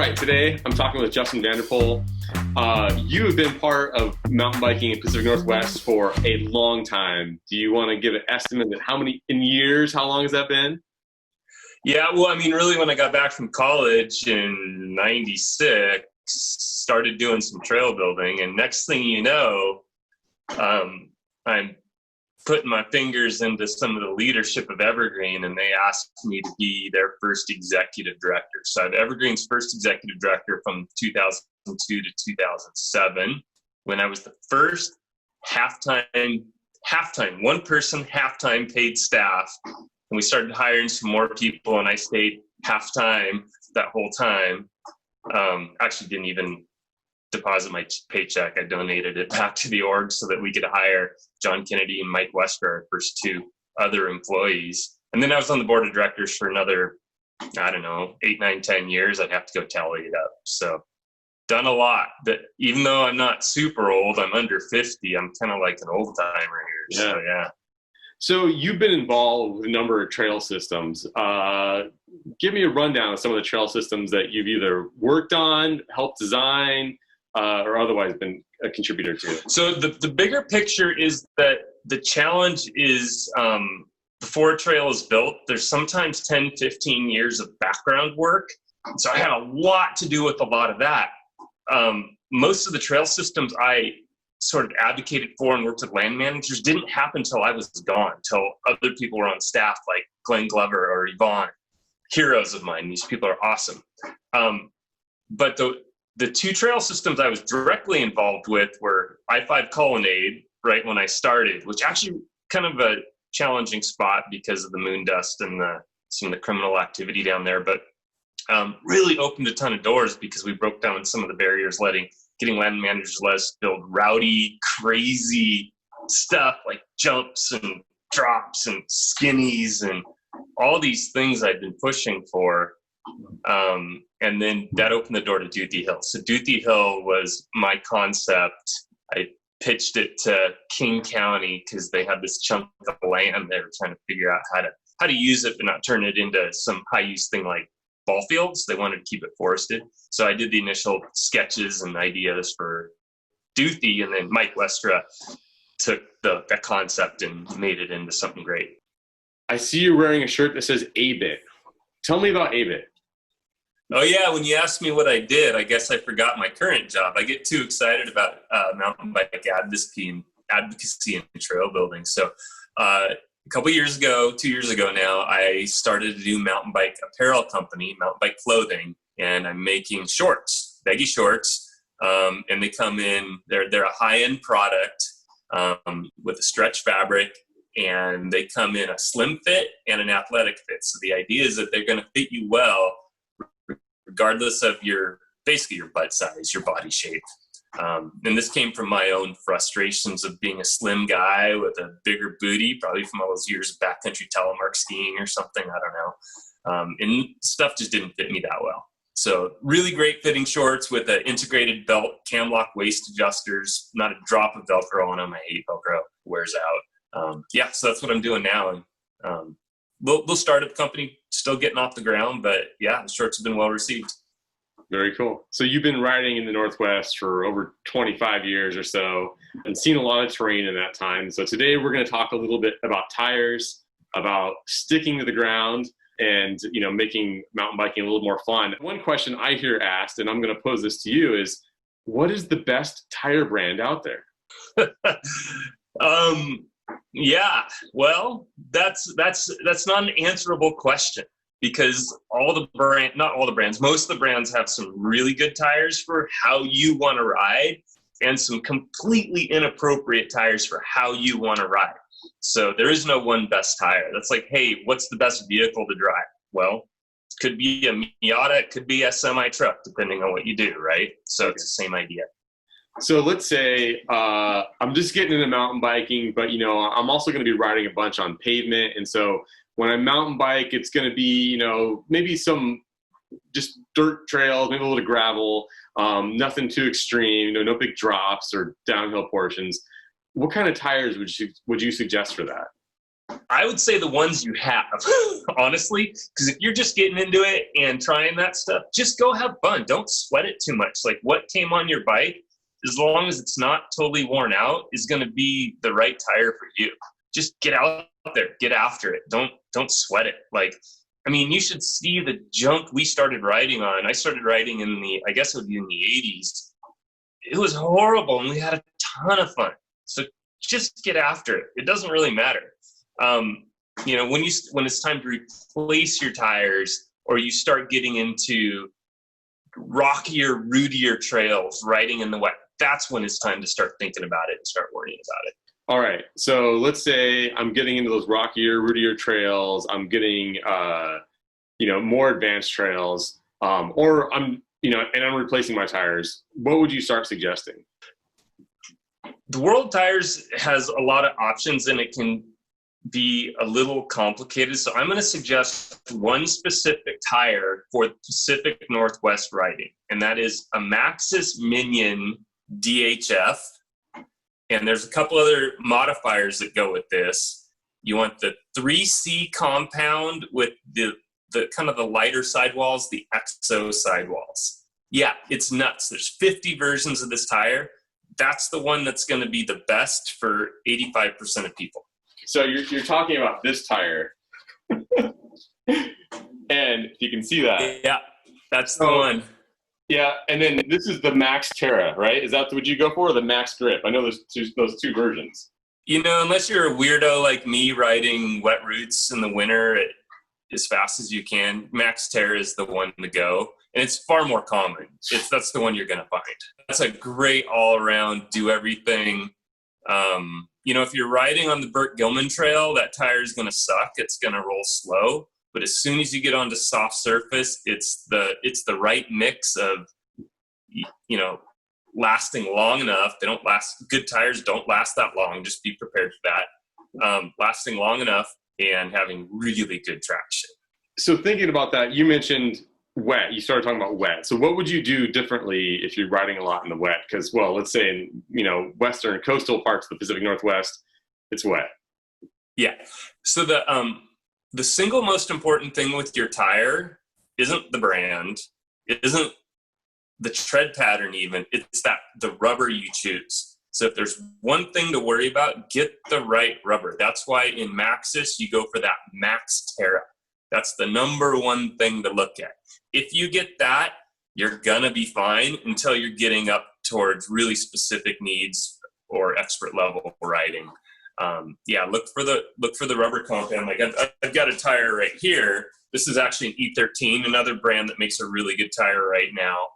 right, today I'm talking with Justin Vander Pol. You have been part of mountain biking in Pacific Northwest for a long time. Do you want to give an estimate of how many in years? How long has that been? Yeah, well, I mean, really, when I got back from college in '96, started doing some trail building, and next thing you know, I'm putting my fingers into some of the leadership of Evergreen, and they asked me to be their first executive director. So I'm Evergreen's first executive director from 2002 to 2007, when I was the first halftime, one-person halftime paid staff. And we started hiring some more people, and I stayed half-time that whole time. Actually didn't even deposit my paycheck. I donated it back to the org so that we could hire John Kennedy and Mike Wester, our first two other employees. And then I was on the board of directors for another, 8, 9, 10 years. I'd have to go tally it up. So done a lot. But even though I'm not super old, I'm under 50, I'm kind of like an old timer here. Yeah. So yeah. So you've been involved with a number of trail systems. Give me a rundown of some of the trail systems that you've either worked on, helped design, or otherwise been a contributor to. So the bigger picture is that the challenge is before a trail is built, there's sometimes 10, 15 years of background work. So I had a lot to do with a lot of that. Most of the trail systems I sort of advocated for and worked with land managers didn't happen till I was gone, till other people were on staff like Glenn Glover or Yvonne, heroes of mine. These people are awesome. But the two trail systems I was directly involved with were I-5 Colonnade, right when I started, which actually kind of a challenging spot because of the moon dust and some of the criminal activity down there, but really opened a ton of doors because we broke down some of the barriers getting land managers to let us build rowdy, crazy stuff like jumps and drops and skinnies and all these things I'd been pushing for. And then that opened the door to Duthie Hill. So Duthie Hill was my concept. I pitched it to King County because they had this chunk of land they were trying to figure out how to use it but not turn it into some high-use thing like ball fields. They wanted to keep it forested. So I did the initial sketches and ideas for Duthie, and then Mike Westra took the concept and made it into something great. I see you wearing a shirt that says Abit. Tell me about Abit. Oh yeah, when you asked me what I did, I guess I forgot my current job. I get too excited about mountain bike advocacy and trail building. So a couple years ago, 2 years ago now, I started a new mountain bike apparel company, Mountain Bike Clothing, and I'm making shorts, baggy shorts, and they come in. They're a high-end product with a stretch fabric, and they come in a slim fit and an athletic fit. So the idea is that they're going to fit you well, regardless of basically your butt size, your body shape. And this came from my own frustrations of being a slim guy with a bigger booty, probably from all those years of backcountry telemark skiing or something, I don't know. And stuff just didn't fit me that well. So really great fitting shorts with an integrated belt, cam lock waist adjusters, not a drop of Velcro on them. I hate Velcro, it wears out. So that's what I'm doing now. And we'll start up the company, still getting off the ground, but yeah, the shorts have been well received. Very cool. So you've been riding in the Northwest for over 25 years or so and seen a lot of terrain in that time. So today we're going to talk a little bit about tires, about sticking to the ground, and making mountain biking a little more fun. One question I hear asked, and I'm going to pose this to you, is what is the best tire brand out there? Yeah, well, that's not an answerable question, because not all the brands, most of the brands have some really good tires for how you want to ride and some completely inappropriate tires for how you want to ride. So there is no one best tire. That's like, hey, what's the best vehicle to drive? Well, it could be a Miata, it could be a semi-truck, depending on what you do, right? So it's the same idea. So let's say I'm just getting into mountain biking, but I'm also going to be riding a bunch on pavement. And so when I mountain bike, it's going to be, maybe some just dirt trails, maybe a little gravel, nothing too extreme, no big drops or downhill portions. What kind of tires would you suggest for that? I would say the ones you have, honestly, because if you're just getting into it and trying that stuff, just go have fun. Don't sweat it too much. Like what came on your bike, as long as it's not totally worn out, is going to be the right tire for you. Just get out there, get after it. Don't sweat it. Like, I mean, you should see the junk we started riding on. I started riding I guess it would be in the 80s. It was horrible, and we had a ton of fun. So just get after it. It doesn't really matter. You know, when it's time to replace your tires, or you start getting into rockier, rootier trails, riding in the wet, that's when it's time to start thinking about it and start worrying about it. All right. So let's say I'm getting into those rockier, rootier trails. I'm getting, more advanced trails, or I'm replacing my tires. What would you start suggesting? The World Tires has a lot of options, and it can be a little complicated. So I'm going to suggest one specific tire for the Pacific Northwest riding, and that is a Maxxis Minion DHF. And there's a couple other modifiers that go with this. You want the 3C compound with the kind of the lighter sidewalls, the XO sidewalls. Yeah, it's nuts. There's 50 versions of this tire. That's the one that's going to be the best for 85% of people. So you're talking about this tire. And if you can see that. Yeah, that's the one. Yeah, and then this is the Max Terra, right? Is that what you go for, or the Max Grip? I know there's those two versions. You know, unless you're a weirdo like me riding wet routes in the winter as fast as you can, Max Terra is the one to go. And it's far more common. That's the one you're going to find. That's a great all-around, do-everything. If you're riding on the Burt Gilman Trail, that tire is going to suck. It's going to roll slow. But as soon as you get onto soft surface, it's the right mix of, lasting long enough. They don't last. Good tires don't last that long. Just be prepared for that. Lasting long enough and having really good traction. So thinking about that, you mentioned wet. You started talking about wet. So what would you do differently if you're riding a lot in the wet? Because, well, let's say in, western coastal parts of the Pacific Northwest, it's wet. Yeah. So the single most important thing with your tire isn't the brand. It isn't the tread pattern even. It's the rubber you choose. So if there's one thing to worry about, get the right rubber. That's why in Maxxis, you go for that Max Terra. That's the number one thing to look at. If you get that, you're going to be fine until you're getting up towards really specific needs or expert level riding. Look for the rubber compound. Like I've got a tire right here. This is actually an E13, another brand that makes a really good tire right now.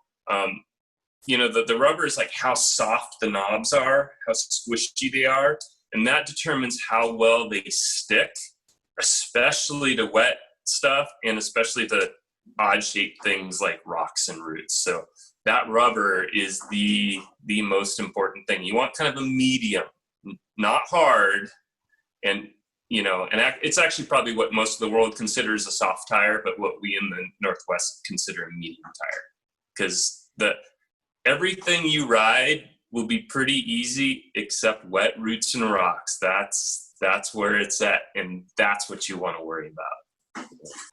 The rubber is like how soft the knobs are, how squishy they are, and that determines how well they stick, especially to wet stuff and especially to odd shaped things like rocks and roots. So that rubber is the most important thing. You want kind of a medium, not hard, and it's actually probably what most of the world considers a soft tire, but what we in the Northwest consider a medium tire, because everything you ride will be pretty easy except wet roots and rocks. That's where it's at, and that's what you want to worry about.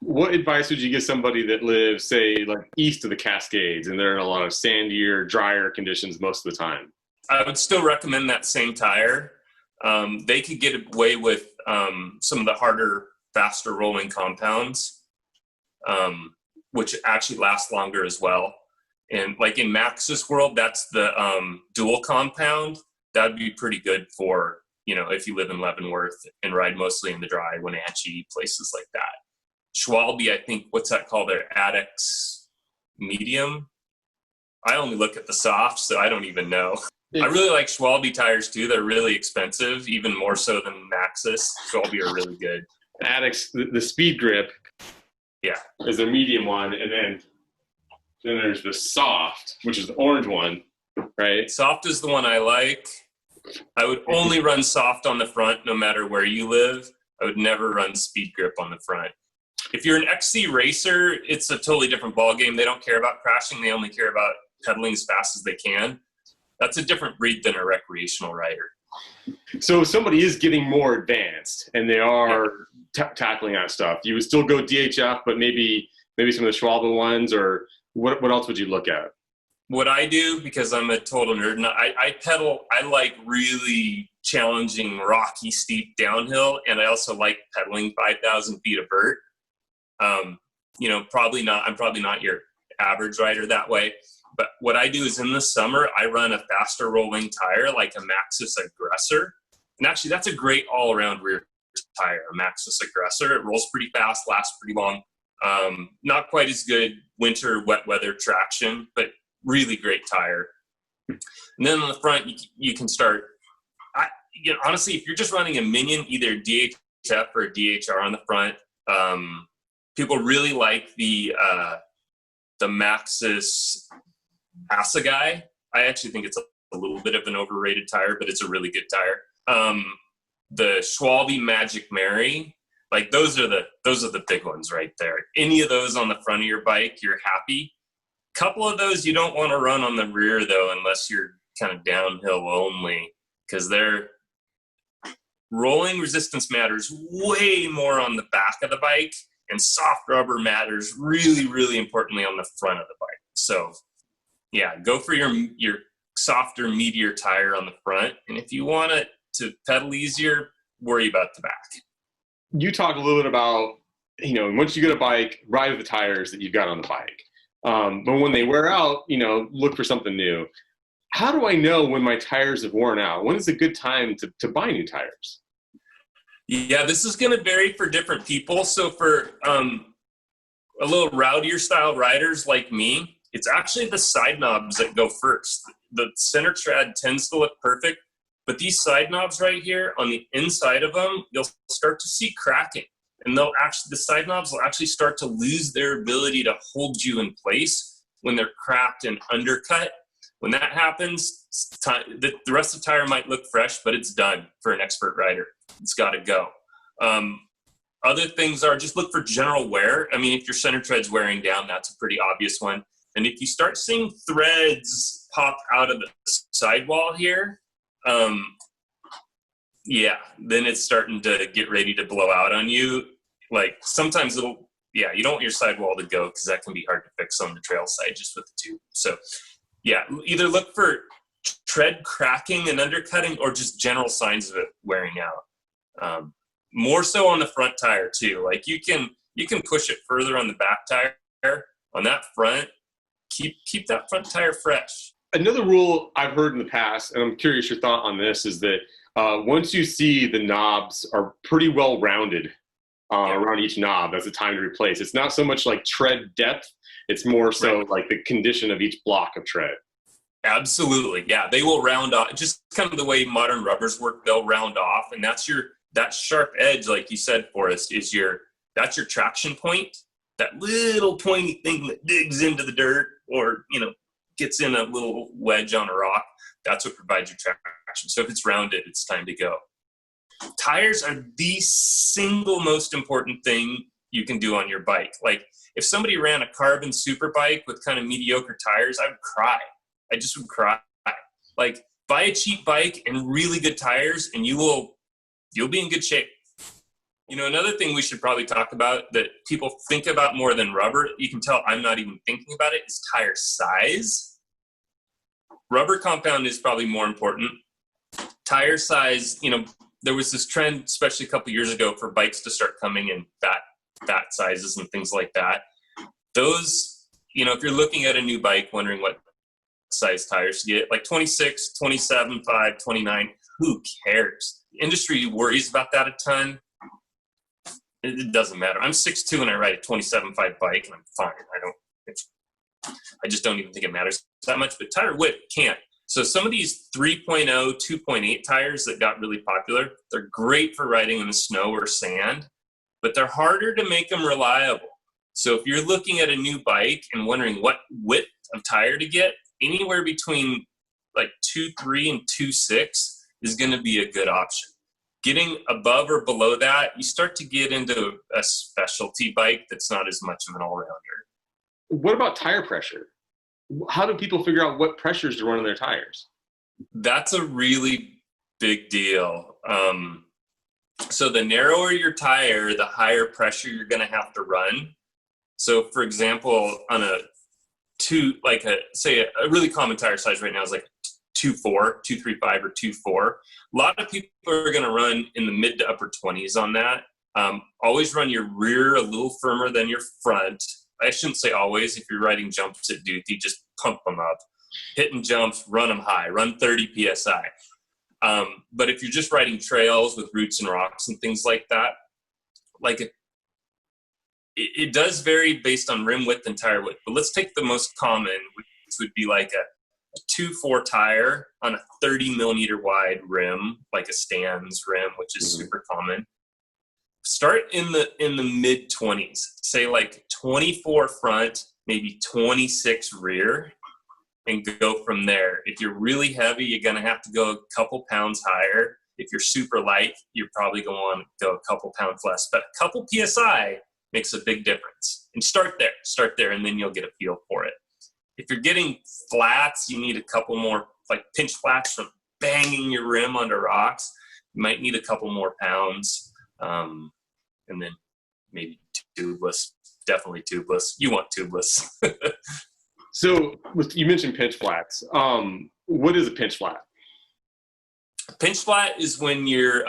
What advice would you give somebody that lives, say, like east of the Cascades, and they're in a lot of sandier, drier conditions most of the time? I would still recommend that same tire. They could get away with some of the harder, faster rolling compounds, which actually last longer as well. And like in Maxxis world, that's the dual compound. That'd be pretty good for, if you live in Leavenworth and ride mostly in the dry, Wenatchee, places like that. Schwalbe, I think, what's that called? Their Addicts Medium. I only look at the soft, so I don't even know. I really like Schwalbe tires too. They're really expensive, even more so than Maxxis. Schwalbe are really good. Addicts, the Speed Grip, is their medium one, and then there's the soft, which is the orange one, right? Soft is the one I like. I would only run soft on the front, no matter where you live. I would never run Speed Grip on the front. If you're an XC racer, it's a totally different ballgame. They don't care about crashing. They only care about pedaling as fast as they can. That's a different breed than a recreational rider. So if somebody is getting more advanced and they are tackling that stuff, you would still go DHF, but maybe some of the Schwalbe ones, or what else would you look at? What I do, because I'm a total nerd, and I pedal, I like really challenging, rocky, steep downhill, and I also like pedaling 5,000 feet of vert. You know, I'm probably not your average rider that way. But what I do is in the summer, I run a faster rolling tire like a Maxxis Aggressor. And actually, that's a great all-around rear tire, a Maxxis Aggressor. It rolls pretty fast, lasts pretty long. Not quite as good winter, wet weather traction, but really great tire. And then on the front, you can start, honestly, if you're just running a Minion, either DHF or DHR on the front, people really like the Maxxis Assegai. I actually think it's a little bit of an overrated tire, but it's a really good tire. The Schwalbe Magic Mary, like those are the big ones right there. Any of those on the front of your bike, you're happy. Couple of those you don't want to run on the rear though, unless you're kind of downhill only, because their rolling resistance matters way more on the back of the bike, and soft rubber matters really, really importantly on the front of the bike. So yeah, go for your softer, meatier tire on the front. And if you want it to pedal easier, worry about the back. You talked a little bit about, once you get a bike, ride with the tires that you've got on the bike. But when they wear out, look for something new. How do I know when my tires have worn out? When is a good time to buy new tires? Yeah, this is going to vary for different people. So for a little rowdier style riders like me, it's actually the side knobs that go first. The center tread tends to look perfect, but these side knobs right here on the inside of them, you'll start to see cracking. And the side knobs will actually start to lose their ability to hold you in place when they're cracked and undercut. When that happens, the rest of the tire might look fresh, but it's done for an expert rider. It's got to go. Other things are just look for general wear. I mean, if your center tread's wearing down, that's a pretty obvious one. And if you start seeing threads pop out of the sidewall here, then it's starting to get ready to blow out on you. Like sometimes you don't want your sidewall to go because that can be hard to fix on the trail side just with the tube. So yeah, either look for tread cracking and undercutting or just general signs of it wearing out. More so on the front tire too. Like you can push it further on the back tire. On that front, keep that front tire fresh. Another rule I've heard in the past, and I'm curious your thought on this, is that once you see the knobs are pretty well rounded around each knob, that's the time to replace. It's not so much like tread depth, it's more so like the condition of each block of tread. Absolutely, yeah. They will round off, just kind of the way modern rubbers work, they'll round off, and that sharp edge, like you said, Forrest, that's your traction point. That little pointy thing that digs into the dirt or, gets in a little wedge on a rock, that's what provides your traction. So if it's rounded, it's time to go. Tires are the single most important thing you can do on your bike. Like if somebody ran a carbon super bike with kind of mediocre tires, I would cry. I just would cry. Like buy a cheap bike and really good tires and you'll be in good shape. Another thing we should probably talk about that people think about more than rubber, you can tell I'm not even thinking about it, is tire size. Rubber compound is probably more important. Tire size, there was this trend, especially a couple years ago, for bikes to start coming in fat sizes and things like that. Those, if you're looking at a new bike, wondering what size tires to get, like 26, 27, 5, 29, who cares? The industry worries about that a ton. It doesn't matter. I'm 6'2" and I ride a 27.5 bike and I'm fine. I just don't even think it matters that much, but tire width can't. So some of these 3.0, 2.8 tires that got really popular, they're great for riding in the snow or sand, but they're harder to make them reliable. So if you're looking at a new bike and wondering what width of tire to get, anywhere between like 2.3 and 2.6 is going to be a good option. Getting above or below that, you start to get into a specialty bike that's not as much of an all-rounder. What about tire pressure? How do people figure out what pressures to run on their tires? That's a really big deal. So the narrower your tire, the higher pressure you're going to have to run. So for example, on a really common tire size right now is like 2.4, 2.35 or 2.4. A lot of people are going to run in the mid to upper 20s on that. Always run your rear a little firmer than your front. I shouldn't say always. If you're riding jumps at Duthie, just pump them up. Hitting jumps, run them high. Run 30 PSI. But if you're just riding trails with roots and rocks and things like that, like it does vary based on rim width and tire width. But let's take the most common, which would be like a 2.4 tire on a 30 millimeter wide rim, like a Stan's rim, which is super common. Start in the mid 20s, say like 24 front, maybe 26 rear, and go from there. If you're really heavy, you're going to have to go a couple pounds higher. If you're super light, you're probably going to want to go a couple pounds less. But a couple PSI makes a big difference. And start there, and then you'll get a feel for it. If you're getting flats, you need a couple more, like pinch flats from banging your rim onto rocks. You might need a couple more pounds. And then maybe tubeless, definitely tubeless. You want tubeless. So you mentioned pinch flats. What is a pinch flat? A pinch flat is when you're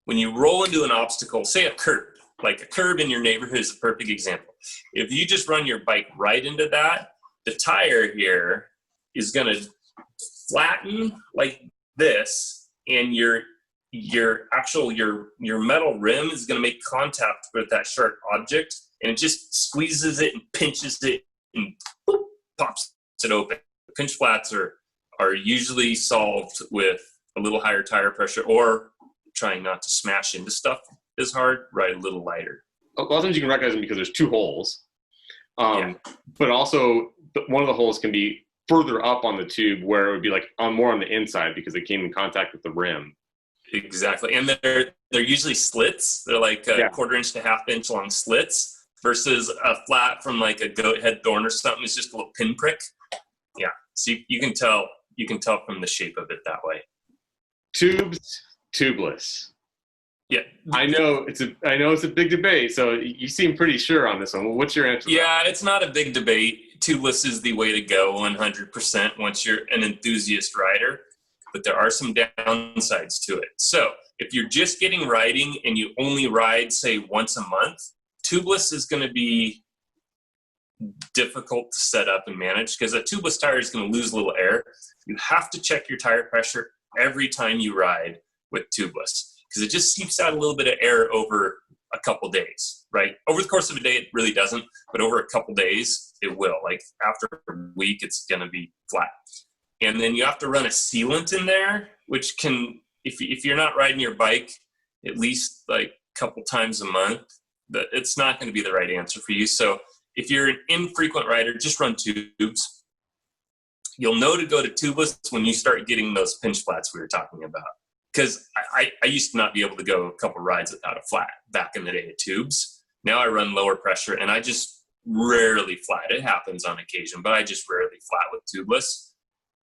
when you roll into an obstacle, say a curb, like a curb in your neighborhood is a perfect example. If you just run your bike right into that, the tire here is going to flatten like this, and your metal rim is going to make contact with that sharp object, and it just squeezes it and pinches it and boop, pops it open. Pinch flats are usually solved with a little higher tire pressure, or trying not to smash into stuff as hard, ride a little lighter. A lot of times you can recognize them because there's two holes, but also one of the holes can be further up on the tube, where it would be like more on the inside because it came in contact with the rim. Exactly, and they're usually slits. They're like a quarter inch to half inch long slits, versus a flat from like a goat head thorn or something is just a little pinprick. Yeah, so you can tell from the shape of it that way. Tubes, tubeless. Yeah, I know it's a big debate. So you seem pretty sure on this one. What's your answer? Yeah, it's not a big debate. Tubeless is the way to go 100% once you're an enthusiast rider. But there are some downsides to it. So if you're just getting riding and you only ride, say, once a month, tubeless is going to be difficult to set up and manage, because a tubeless tire is going to lose a little air. You have to check your tire pressure every time you ride with tubeless, because it just seeps out a little bit of air over a couple days, right? Over the course of a day, it really doesn't, but over a couple days, it will. Like after a week, it's going to be flat. And then you have to run a sealant in there, which can, if you're not riding your bike at least like a couple times a month, it's not going to be the right answer for you. So if you're an infrequent rider, just run tubes. You'll know to go to tubeless when you start getting those pinch flats we were talking about. Because I used to not be able to go a couple rides without a flat back in the day of tubes. Now I run lower pressure, and I just rarely flat. It happens on occasion, but I just rarely flat with tubeless.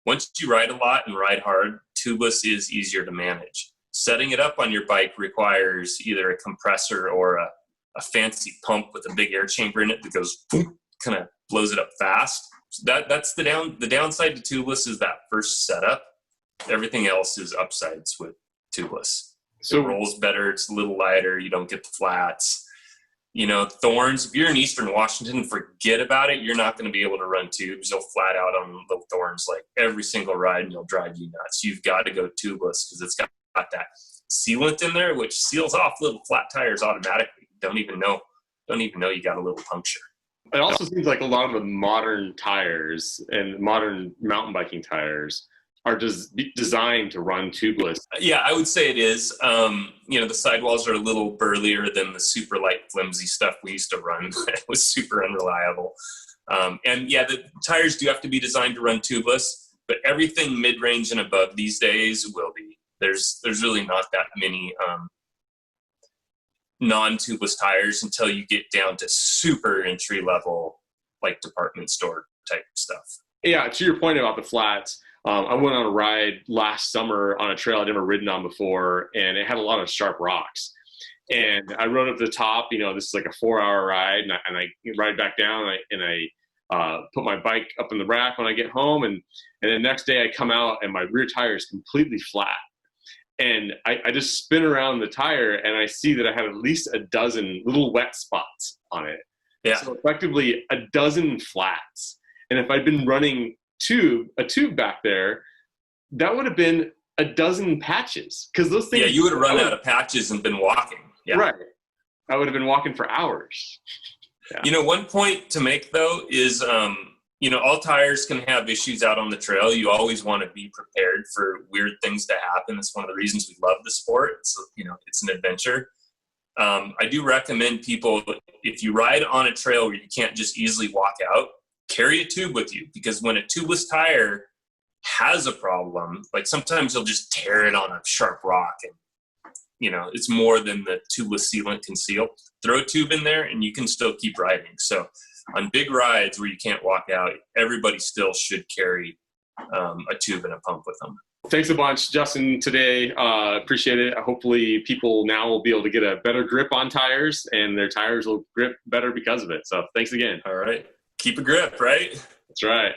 Once you ride a lot and ride hard, tubeless is easier to manage. Setting it up on your bike requires either a compressor or a fancy pump with a big air chamber in it that goes boom, kind of blows it up fast. So that's the downside to tubeless is that first setup. Everything else is upsides with tubeless. So it rolls better. It's a little lighter. You don't get the flats. You know, thorns, if you're in Eastern Washington, forget about it. You're not going to be able to run tubes. You'll flat out on the thorns like every single ride, and you'll drive you nuts. You've got to go tubeless because it's got that sealant in there, which seals off little flat tires automatically. Don't even know you got a little puncture. It also seems like a lot of the modern tires and modern mountain biking tires are just designed to run tubeless. Yeah, I would say it is. The sidewalls are a little burlier than the super light, flimsy stuff we used to run. It was super unreliable. The tires do have to be designed to run tubeless, but everything mid-range and above these days will be. There's really not that many non-tubeless tires until you get down to super entry level, like department store type stuff. Yeah, to your point about the flats, I went on a ride last summer on a trail I'd never ridden on before, and it had a lot of sharp rocks. And I rode up to the top. This is like a 4-hour ride, and I ride back down, and I put my bike up in the rack when I get home, and the next day I come out and my rear tire is completely flat. And I just spin around the tire and I see that I had at least a dozen little wet spots on it. Yeah. So effectively a dozen flats. And if I'd been running a tube back there, that would have been a dozen patches. Because those things. Yeah, you would have run out of patches and been walking. Yeah. Right. I would have been walking for hours. Yeah. One point to make though is, all tires can have issues out on the trail. You always want to be prepared for weird things to happen. That's one of the reasons we love the sport. So, it's an adventure. I do recommend people, if you ride on a trail where you can't just easily walk out, carry a tube with you, because when a tubeless tire has a problem, like sometimes you'll just tear it on a sharp rock and, it's more than the tubeless sealant can seal. Throw a tube in there and you can still keep riding. So on big rides where you can't walk out, everybody still should carry a tube and a pump with them. Thanks a bunch, Justin, today. Appreciate it. Hopefully people now will be able to get a better grip on tires, and their tires will grip better because of it. So thanks again. All right. Keep a grip, right? That's right.